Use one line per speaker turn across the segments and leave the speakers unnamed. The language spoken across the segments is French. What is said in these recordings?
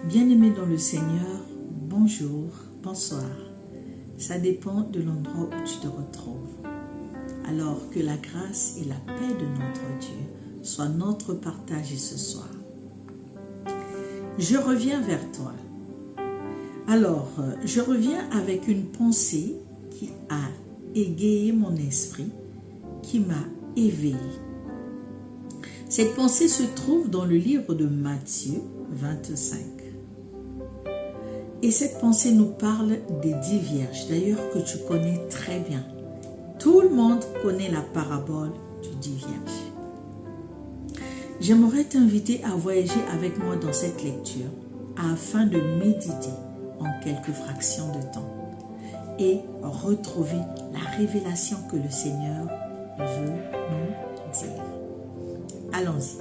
Bien-aimés dans le Seigneur, bonjour, bonsoir. Ça dépend de l'endroit où tu te retrouves. Alors que la grâce et la paix de notre Dieu soient notre partage ce soir. Je reviens vers toi. Alors, je reviens avec une pensée qui a égayé mon esprit, qui m'a éveillé. Cette pensée se trouve dans le livre de Matthieu 25. Et cette pensée nous parle des 10 vierges, d'ailleurs que tu connais très bien. Tout le monde connaît la parabole du 10 vierges. J'aimerais t'inviter à voyager avec moi dans cette lecture afin de méditer en quelques fractions de temps et retrouver la révélation que le Seigneur veut nous dire. Allons-y.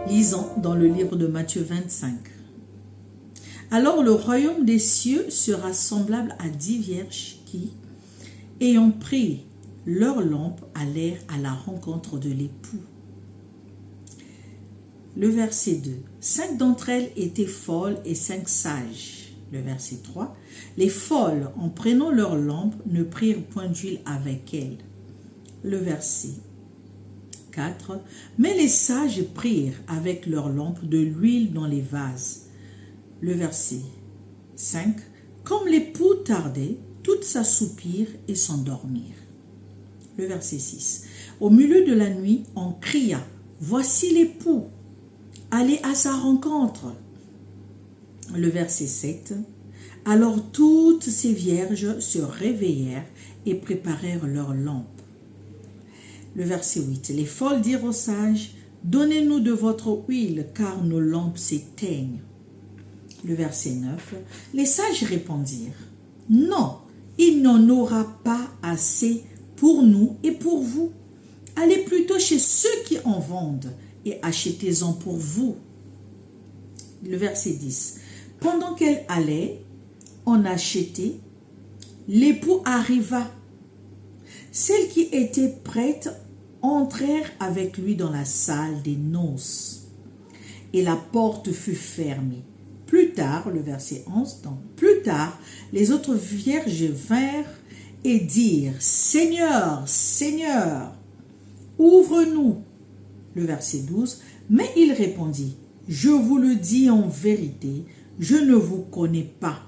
Lisons dans le livre de Matthieu 25. Alors le royaume des cieux sera semblable à 10 vierges qui, ayant pris leur lampe, allèrent à la rencontre de l'époux. Le verset 2. 5 d'entre elles étaient folles et 5 sages. Le verset 3. Les folles, en prenant leur lampe, ne prirent point d'huile avec elles. Le verset 4. Mais les sages prirent avec leur lampe de l'huile dans les vases. Le verset 5. Comme l'époux tardait, toutes s'assoupirent et s'endormirent. Le verset 6. Au milieu de la nuit, on cria, voici l'époux, allez à sa rencontre. Le verset 7. Alors toutes ces vierges se réveillèrent et préparèrent leurs lampes. Le verset 8. Les folles dirent aux sages, donnez-nous de votre huile, car nos lampes s'éteignent. Le verset 9. Les sages répondirent, non, il n'en aura pas assez pour nous et pour vous. Allez plutôt chez ceux qui en vendent et achetez-en pour vous. Le verset 10. Pendant qu'elle allait en acheter, l'époux arriva. Celles qui étaient prêtes entrèrent avec lui dans la salle des noces et la porte fut fermée. Plus tard, le verset 11, donc, plus tard, les autres vierges vinrent et dirent, Seigneur, Seigneur, ouvre-nous. Le verset 12, mais il répondit, je vous le dis en vérité, je ne vous connais pas.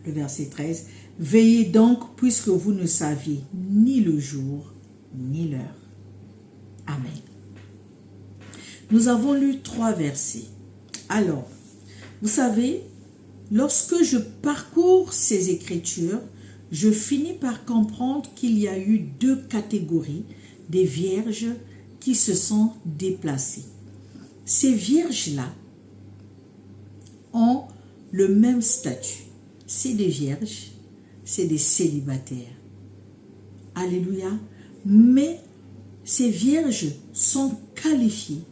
Le verset 13, veillez donc puisque vous ne saviez ni le jour ni l'heure. Amen. Nous avons lu 3 versets. Alors, vous savez, lorsque je parcours ces écritures, je finis par comprendre qu'il y a eu 2 catégories des vierges qui se sont déplacées. Ces vierges-là ont le même statut. C'est des vierges, c'est des célibataires. Alléluia. Mais ces vierges sont qualifiées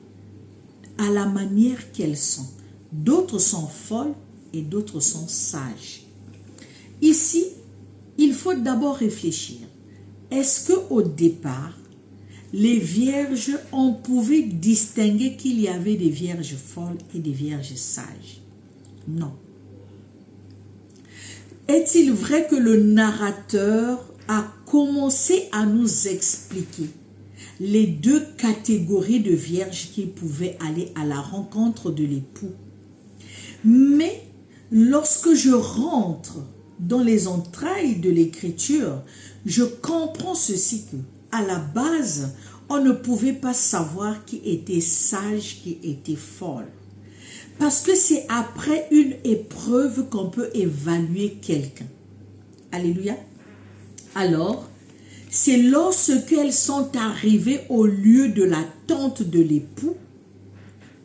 à la manière qu'elles sont. D'autres sont folles et d'autres sont sages. Ici, il faut d'abord réfléchir. Est-ce qu'au départ, les vierges, on pouvait distinguer qu'il y avait des vierges folles et des vierges sages? Non. Est-il vrai que le narrateur a commencé à nous expliquer les 2 catégories de vierges qui pouvaient aller à la rencontre de l'époux? Mais lorsque je rentre dans les entrailles de l'écriture, je comprends ceci que, à la base, on ne pouvait pas savoir qui était sage, qui était folle. Parce que c'est après une épreuve qu'on peut évaluer quelqu'un. Alléluia. Alors, c'est lorsqu'elles sont arrivées au lieu de la tente de l'époux,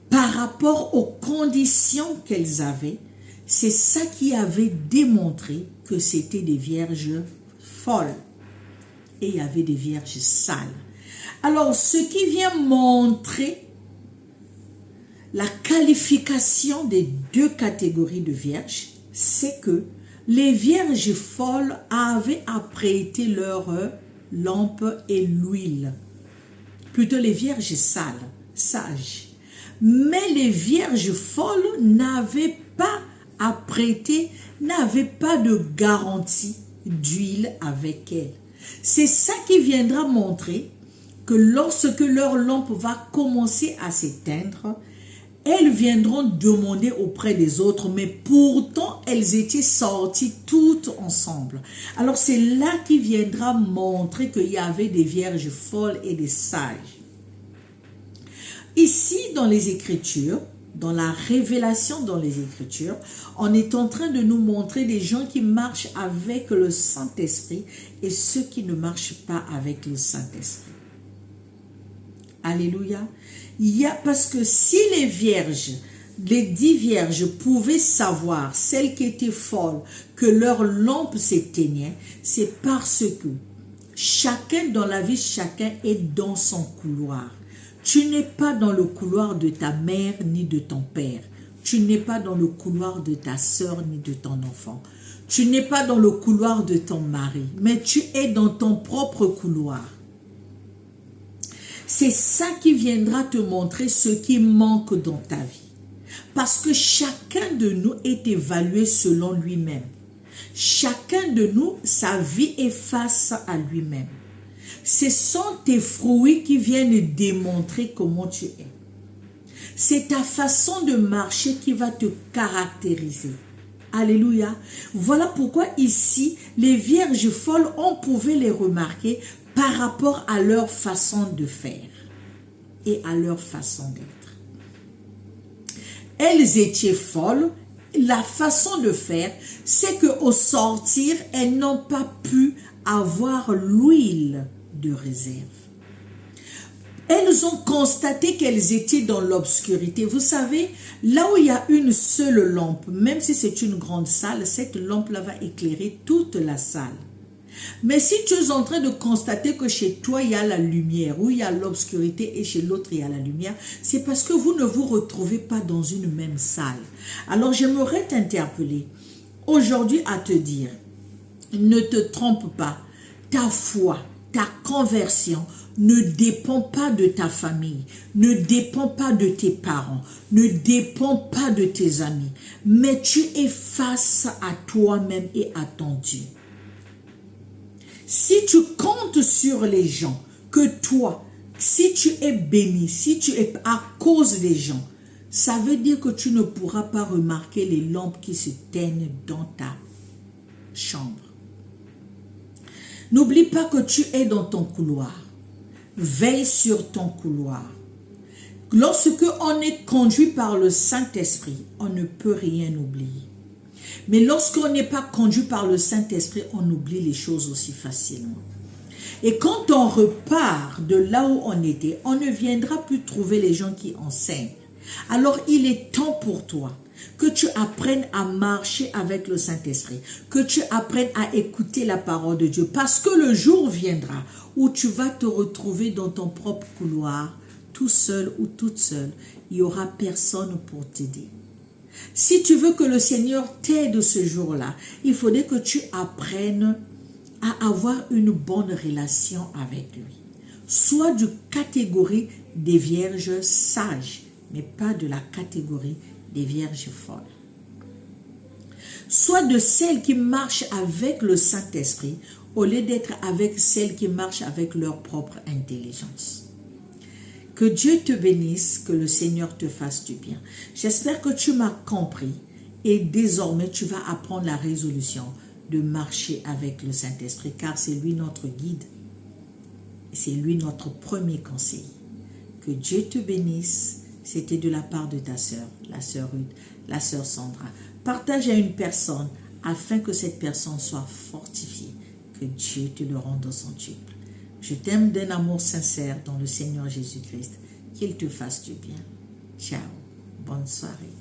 par rapport aux conditions qu'elles avaient, c'est ça qui avait démontré que c'était des vierges folles et il y avait des vierges sales. Alors, ce qui vient montrer la qualification des 2 catégories de vierges, c'est que les vierges folles avaient apprêté leur lampe et l'huile. Plutôt les vierges sales, sages. Mais les vierges folles n'avaient pas à prêter, n'avaient pas de garantie d'huile avec elles. C'est ça qui viendra montrer que lorsque leur lampe va commencer à s'éteindre, elles viendront demander auprès des autres, mais pourtant elles étaient sorties toutes ensemble. Alors c'est là qui viendra montrer qu'il y avait des vierges folles et des sages. Ici dans les Écritures, dans la révélation dans les Écritures, on est en train de nous montrer des gens qui marchent avec le Saint-Esprit et ceux qui ne marchent pas avec le Saint-Esprit. Alléluia. Parce que si les vierges, les 10 vierges pouvaient savoir, celles qui étaient folles, que leur lampe s'éteignait, c'est parce que chacun dans la vie, chacun est dans son couloir. Tu n'es pas dans le couloir de ta mère ni de ton père. Tu n'es pas dans le couloir de ta sœur ni de ton enfant. Tu n'es pas dans le couloir de ton mari, mais tu es dans ton propre couloir. C'est ça qui viendra te montrer ce qui manque dans ta vie. Parce que chacun de nous est évalué selon lui-même. Chacun de nous, sa vie est face à lui-même. Ce sont tes fruits qui viennent démontrer comment tu es. C'est ta façon de marcher qui va te caractériser. Alléluia. Voilà pourquoi ici, les vierges folles, on pouvait les remarquer par rapport à leur façon de faire et à leur façon d'être. Elles étaient folles. La façon de faire, c'est qu'au sortir, elles n'ont pas pu avoir l'huile de réserve. Elles ont constaté qu'elles étaient dans l'obscurité. Vous savez, là où il y a une seule lampe, même si c'est une grande salle, cette lampe-là va éclairer toute la salle. Mais si tu es en train de constater que chez toi, il y a la lumière, ou il y a l'obscurité et chez l'autre, il y a la lumière, c'est parce que vous ne vous retrouvez pas dans une même salle. Alors, j'aimerais t'interpeller aujourd'hui à te dire, ne te trompe pas, ta foi, ta conversion ne dépend pas de ta famille, ne dépend pas de tes parents, ne dépend pas de tes amis, mais tu es face à toi-même et à ton Dieu. Si tu comptes sur les gens, que toi, si tu es béni, si tu es à cause des gens, ça veut dire que tu ne pourras pas remarquer les lampes qui se teignent dans ta chambre. N'oublie pas que tu es dans ton couloir. Veille sur ton couloir. Lorsque on est conduit par le Saint-Esprit, on ne peut rien oublier. Mais lorsqu'on n'est pas conduit par le Saint-Esprit, on oublie les choses aussi facilement. Et quand on repart de là où on était, on ne viendra plus trouver les gens qui enseignent. Alors il est temps pour toi que tu apprennes à marcher avec le Saint-Esprit, que tu apprennes à écouter la parole de Dieu, parce que le jour viendra où tu vas te retrouver dans ton propre couloir, tout seul ou toute seule, il n'y aura personne pour t'aider. Si tu veux que le Seigneur t'aide ce jour-là, il faudrait que tu apprennes à avoir une bonne relation avec lui. Sois de catégorie des vierges sages, mais pas de la catégorie des vierges folles. Sois de celles qui marchent avec le Saint-Esprit au lieu d'être avec celles qui marchent avec leur propre intelligence. Que Dieu te bénisse, que le Seigneur te fasse du bien. J'espère que tu m'as compris et désormais tu vas apprendre la résolution de marcher avec le Saint-Esprit, car c'est lui notre guide. C'est lui notre premier conseil. Que Dieu te bénisse. C'était de la part de ta sœur, la sœur Ruth, la sœur Sandra. Partage à une personne afin que cette personne soit fortifiée. Que Dieu te le rende au centuple. Je t'aime d'un amour sincère dans le Seigneur Jésus-Christ. Qu'il te fasse du bien. Ciao. Bonne soirée.